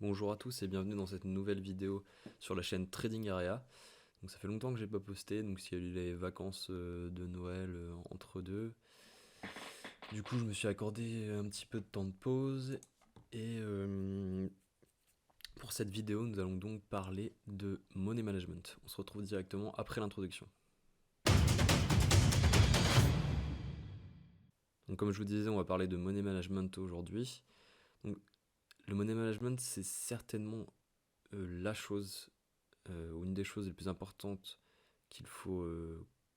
Bonjour à tous et bienvenue dans cette nouvelle vidéo sur la chaîne Trading Area. Donc ça fait longtemps que j'ai pas posté, donc s'il y a eu les vacances de Noël entre deux. Du coup je me suis accordé un petit peu de temps de pause et pour cette vidéo nous allons donc parler de money management. On se retrouve directement après l'introduction. Donc comme je vous disais, on va parler de money management aujourd'hui. Donc le money management c'est certainement la chose ou une des choses les plus importantes qu'il faut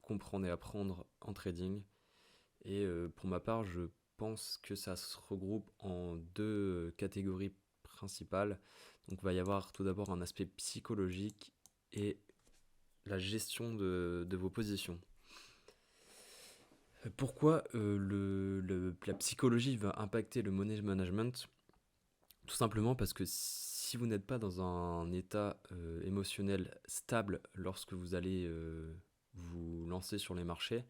comprendre et apprendre en trading. Et pour ma part, je pense que ça se regroupe en deux catégories principales. Donc il va y avoir tout d'abord un aspect psychologique et la gestion de vos positions. Pourquoi la psychologie va impacter le money management? Tout simplement parce que si vous n'êtes pas dans un état émotionnel stable lorsque vous allez vous lancer sur les marchés,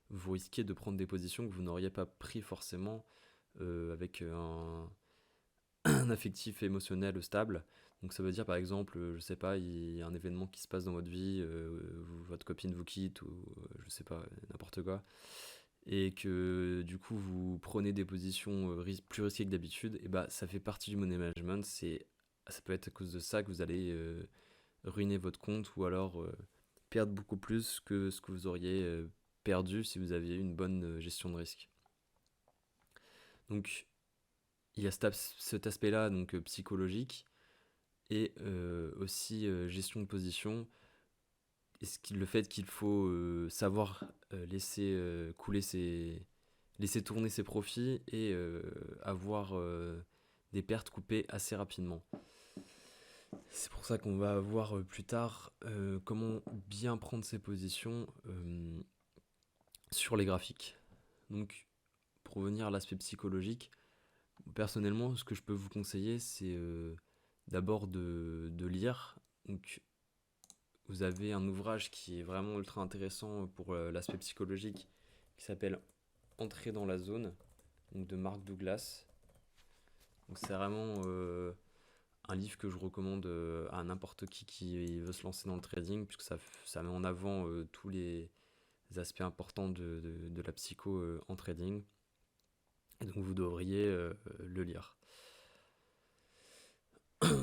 vous risquez de prendre des positions que vous n'auriez pas pris forcément avec un affectif émotionnel stable. Donc ça veut dire par exemple, je sais pas, il y a un événement qui se passe dans votre vie, votre copine vous quitte ou je sais pas, n'importe quoi, et que du coup vous prenez des positions plus risquées que d'habitude, et bah ça fait partie du money management. Ça peut être à cause de ça que vous allez ruiner votre compte ou alors perdre beaucoup plus que ce que vous auriez perdu si vous aviez eu une bonne gestion de risque. Donc il y a cet aspect-là donc psychologique et aussi gestion de position. Le fait qu'il faut savoir laisser couler laisser tourner ses profits et avoir des pertes coupées assez rapidement. C'est pour ça qu'on va voir plus tard comment bien prendre ses positions sur les graphiques. Donc, pour revenir à l'aspect psychologique, personnellement, ce que je peux vous conseiller, c'est d'abord de lire. Donc, vous avez un ouvrage qui est vraiment ultra intéressant pour l'aspect psychologique qui s'appelle Entrer dans la zone, donc de Mark Douglas. Donc, c'est vraiment un livre que je recommande à n'importe qui veut se lancer dans le trading, puisque ça met en avant tous les aspects importants de la psycho en trading. Et donc vous devriez le lire.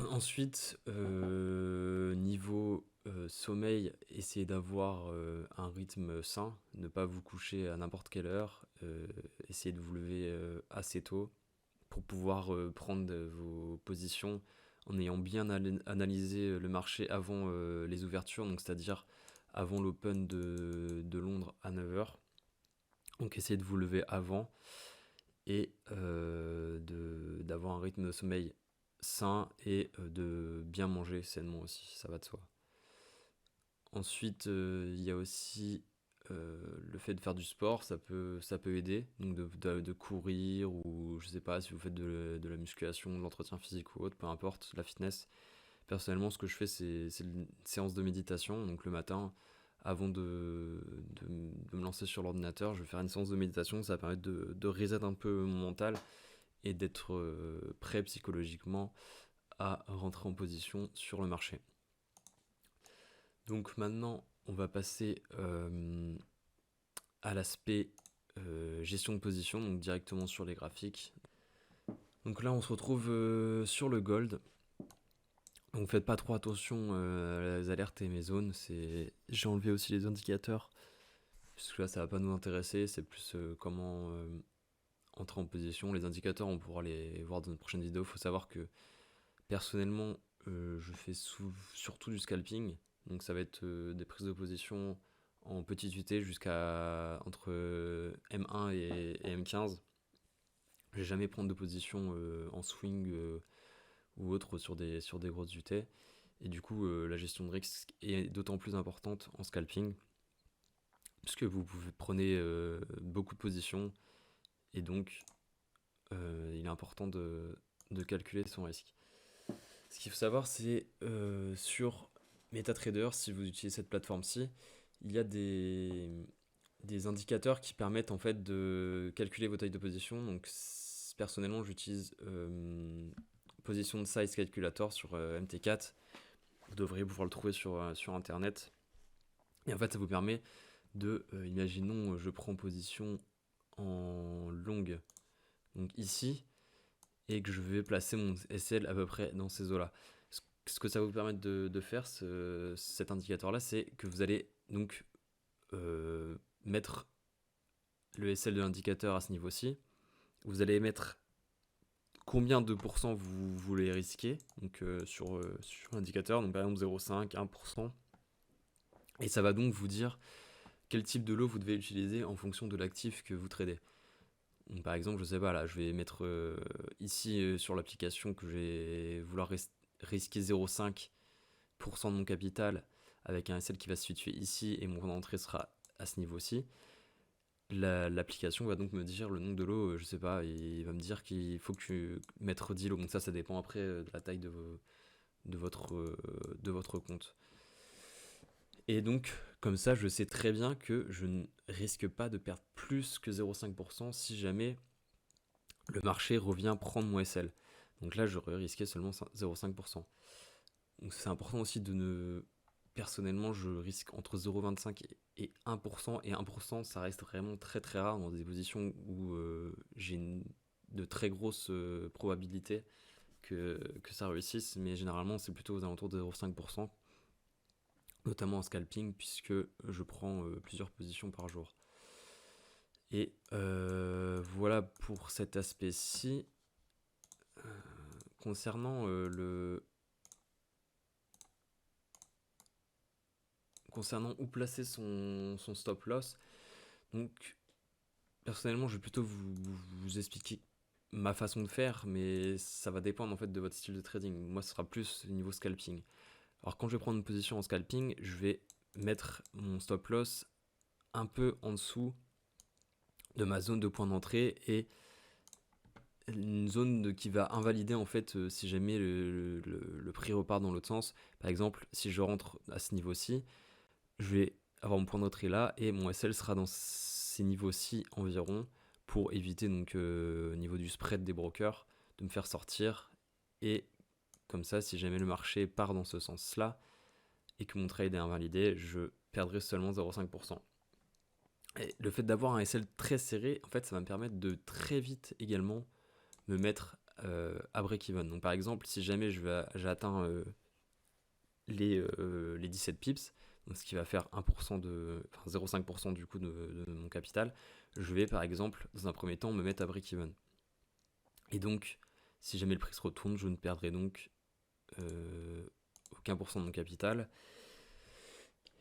Ensuite, niveau sommeil, essayez d'avoir un rythme sain, ne pas vous coucher à n'importe quelle heure, essayez de vous lever assez tôt pour pouvoir prendre vos positions en ayant bien analysé le marché avant les ouvertures, donc c'est-à-dire avant l'Open de Londres à 9h. Donc essayez de vous lever avant et d'avoir un rythme de sommeil sain et de bien manger sainement aussi, ça va de soi. Ensuite, il y a aussi le fait de faire du sport, ça peut aider, donc de courir ou je sais pas si vous faites de la musculation, de l'entretien physique ou autre, peu importe, la fitness. Personnellement, ce que je fais, c'est une séance de méditation, donc le matin, avant de me lancer sur l'ordinateur, je vais faire une séance de méditation, ça va permettre de reset un peu mon mental et d'être prêt psychologiquement à rentrer en position sur le marché. Donc maintenant, on va passer à l'aspect gestion de position, donc directement sur les graphiques. Donc là, on se retrouve sur le gold. Donc faites pas trop attention à les alertes et mes zones. J'ai enlevé aussi les indicateurs, puisque là, ça va pas nous intéresser. C'est plus comment entrer en position. Les indicateurs, on pourra les voir dans une prochaine vidéo. Il faut savoir que personnellement, je fais surtout du scalping. Donc ça va être des prises de position en petite UT jusqu'à entre M1 et M15. Je vais jamais prendre de position en swing ou autre sur des grosses UT. Et du coup, la gestion de risque est d'autant plus importante en scalping, puisque vous prenez beaucoup de positions, et donc il est important de calculer son risque. Ce qu'il faut savoir, c'est sur MetaTrader, si vous utilisez cette plateforme-ci, il y a des indicateurs qui permettent en fait de calculer vos tailles de position. Donc personnellement, j'utilise position de size calculator sur MT4. Vous devriez pouvoir le trouver sur internet. Et en fait, ça vous permet de, imaginons, je prends position en longue, donc ici, et que je vais placer mon SL à peu près dans ces eaux-là. Ce que ça va vous permettre de faire, cet indicateur-là, c'est que vous allez donc mettre le SL de l'indicateur à ce niveau-ci. Vous allez mettre combien de pourcents vous voulez risquer donc, sur l'indicateur, donc par exemple 0,5, 1%. Et ça va donc vous dire quel type de lot vous devez utiliser en fonction de l'actif que vous tradez. Donc, par exemple, je sais pas, là, je vais mettre ici sur l'application que je vais vouloir risquer 0,5% de mon capital avec un SL qui va se situer ici et mon point d'entrée sera à ce niveau-ci. L'application va donc me dire le nombre de lots, je sais pas, il va me dire qu'il faut que tu mettes 10 lots. Donc ça dépend après de la taille de votre compte. Et donc, comme ça, je sais très bien que je ne risque pas de perdre plus que 0,5% si jamais le marché revient prendre mon SL. Donc là, j'aurais risqué seulement 0,5%. Donc c'est important aussi de ne... Personnellement, je risque entre 0,25 et 1%. Et 1%, ça reste vraiment très très rare dans des positions où j'ai de très grosses probabilités que ça réussisse. Mais généralement, c'est plutôt aux alentours de 0,5%. Notamment en scalping, puisque je prends plusieurs positions par jour. Et voilà pour cet aspect-ci. Concernant concernant où placer son stop loss, donc personnellement je vais plutôt vous expliquer ma façon de faire, mais ça va dépendre en fait de votre style de trading. Moi ce sera plus niveau scalping. Alors quand je vais prendre une position en scalping, je vais mettre mon stop loss un peu en dessous de ma zone de point d'entrée et une zone qui va invalider en fait si jamais le prix repart dans l'autre sens. Par exemple, si je rentre à ce niveau-ci, je vais avoir mon point d'entrée là et mon SL sera dans ces niveaux-ci environ pour éviter donc au niveau du spread des brokers de me faire sortir. Et comme ça, si jamais le marché part dans ce sens-là et que mon trade est invalidé, je perdrai seulement 0,5%. Et le fait d'avoir un SL très serré, en fait, ça va me permettre de très vite également me mettre à break-even. Donc par exemple, si jamais j'atteins les 17 pips, donc ce qui va faire 0,5% du coup de mon capital, je vais par exemple dans un premier temps me mettre à break-even. Et donc, si jamais le prix se retourne, je ne perdrai donc aucun pourcent de mon capital.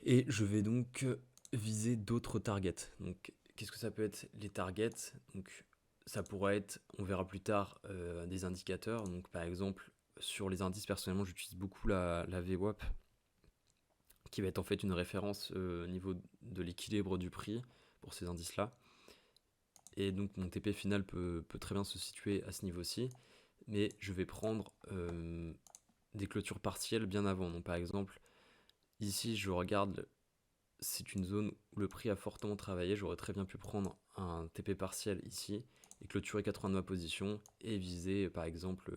Et je vais donc viser d'autres targets. Donc, qu'est-ce que ça peut être les targets? Donc, ça pourrait être, on verra plus tard, des indicateurs. Donc, par exemple, sur les indices, personnellement, j'utilise beaucoup la VWAP, qui va être en fait une référence au niveau de l'équilibre du prix pour ces indices-là. Et donc, mon TP final peut très bien se situer à ce niveau-ci. Mais je vais prendre des clôtures partielles bien avant. Donc, par exemple, ici, je regarde, c'est une zone où le prix a fortement travaillé. J'aurais très bien pu prendre un TP partiel ici et clôturer 80 de ma position et viser par exemple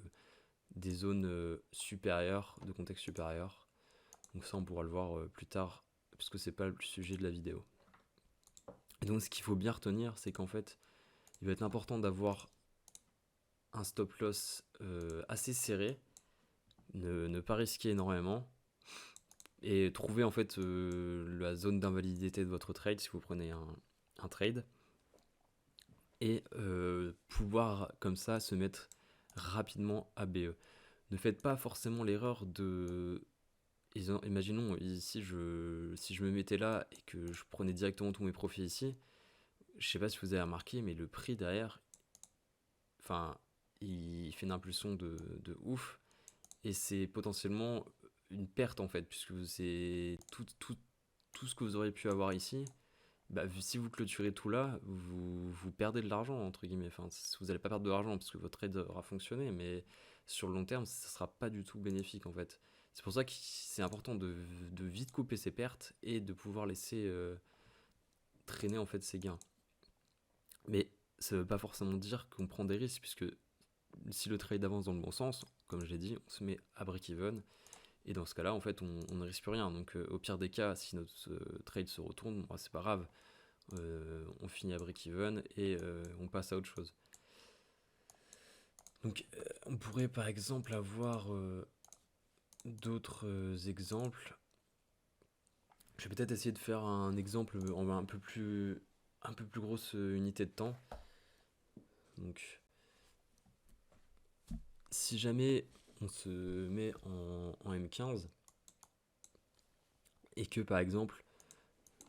des zones supérieures, de contexte supérieur. Donc ça on pourra le voir plus tard puisque c'est pas le sujet de la vidéo. Et donc ce qu'il faut bien retenir, c'est qu'en fait il va être important d'avoir un stop loss assez serré, ne pas risquer énormément et trouver en fait la zone d'invalidité de votre trade si vous prenez un trade et pouvoir comme ça se mettre rapidement à BE. Ne faites pas forcément l'erreur de... Imaginons ici, si je me mettais là et que je prenais directement tous mes profits ici, je sais pas si vous avez remarqué, mais le prix derrière, enfin, il fait une impulsion de ouf et c'est potentiellement une perte en fait, puisque c'est tout ce que vous auriez pu avoir ici. Bah, si vous clôturez tout là, vous perdez de l'argent, entre guillemets. Enfin, vous n'allez pas perdre de l'argent parce que votre trade aura fonctionné, mais sur le long terme, ça ne sera pas du tout bénéfique en fait. C'est pour ça que c'est important de vite couper ses pertes et de pouvoir laisser traîner en fait ses gains. Mais ça ne veut pas forcément dire qu'on prend des risques, puisque si le trade avance dans le bon sens, comme je l'ai dit, on se met à break-even. Et dans ce cas-là, en fait, on ne risque rien. Donc, au pire des cas, si notre trade se retourne, bon, c'est pas grave. On finit à break-even et on passe à autre chose. Donc, on pourrait par exemple avoir d'autres exemples. Je vais peut-être essayer de faire un exemple en un peu plus grosse unité de temps. Donc, si jamais on se met en M15 et que par exemple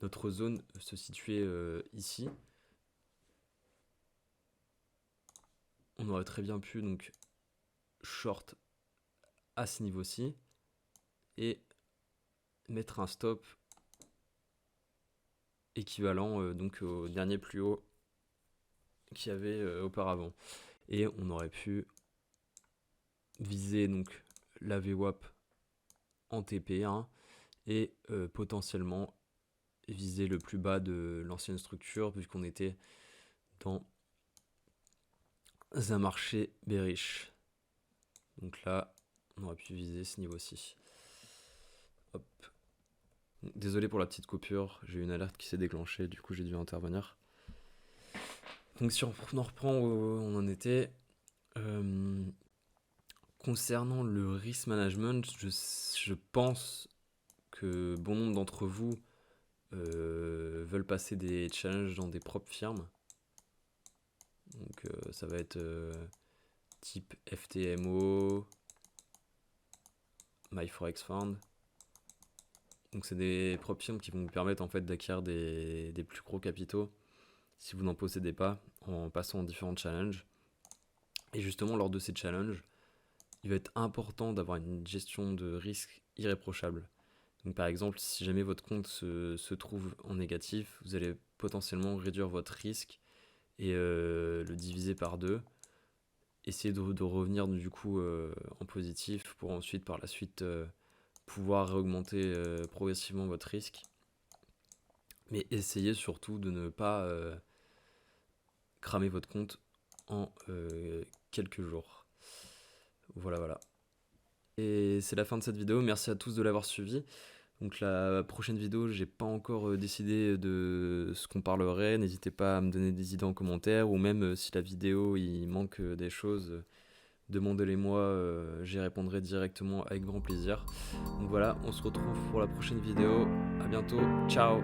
notre zone se situait ici, on aurait très bien pu donc short à ce niveau-ci et mettre un stop équivalent donc au dernier plus haut qu'il y avait auparavant. Et on aurait pu viser donc la VWAP en TP1 et potentiellement viser le plus bas de l'ancienne structure puisqu'on était dans un marché bearish. Donc là, on aurait pu viser ce niveau-ci. Hop. Désolé pour la petite coupure, j'ai eu une alerte qui s'est déclenchée, du coup j'ai dû intervenir. Donc si on en reprend où on en était, concernant le risk management, je pense que bon nombre d'entre vous veulent passer des challenges dans des propres firmes. Donc ça va être type FTMO, MyForexFund. Donc c'est des propres firmes qui vont vous permettre en fait d'acquérir des plus gros capitaux si vous n'en possédez pas en passant en différents challenges. Et justement lors de ces challenges, il va être important d'avoir une gestion de risque irréprochable. Donc par exemple, si jamais votre compte se trouve en négatif, vous allez potentiellement réduire votre risque et le diviser par 2. Essayer de revenir du coup en positif pour ensuite par la suite pouvoir augmenter progressivement votre risque. Mais essayez surtout de ne pas cramer votre compte en quelques jours. Voilà. Et c'est la fin de cette vidéo. Merci à tous de l'avoir suivi. Donc la prochaine vidéo, j'ai pas encore décidé de ce qu'on parlerait. N'hésitez pas à me donner des idées en commentaire ou même si la vidéo il manque des choses, demandez-les-moi, j'y répondrai directement avec grand plaisir. Donc voilà, on se retrouve pour la prochaine vidéo. À bientôt, ciao.